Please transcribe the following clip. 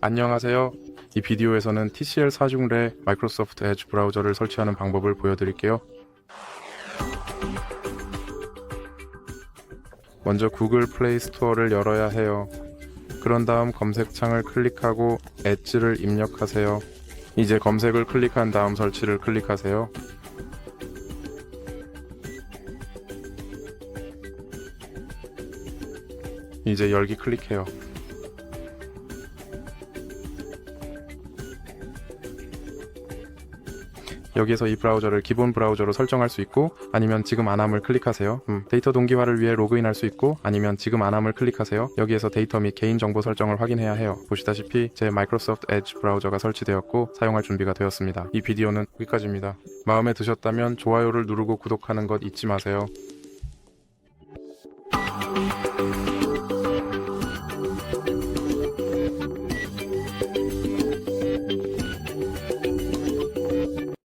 안녕하세요. 이 비디오에서는 TCL 사중래 마이크로소프트 에지 브라우저를 설치하는 방법을 보여드릴게요. 먼저 구글 플레이 스토어를 열어야 해요. 그런 다음 검색창을 클릭하고 엣지를 입력하세요. 이제 검색을 클릭한 다음 설치를 클릭하세요. 이제 열기 클릭해요. 여기에서 이 브라우저를 기본 브라우저로 설정할 수 있고 아니면 지금 안함을 클릭하세요. 데이터 동기화를 위해 로그인할 수 있고 아니면 지금 안함을 클릭하세요. 여기에서 데이터 및 개인정보 설정을 확인해야 해요. 보시다시피 제 마이크로소프트 에지 브라우저가 설치되었고 사용할 준비가 되었습니다. 이 비디오는 여기까지입니다. 마음에 드셨다면 좋아요를 누르고 구독하는 것 잊지 마세요.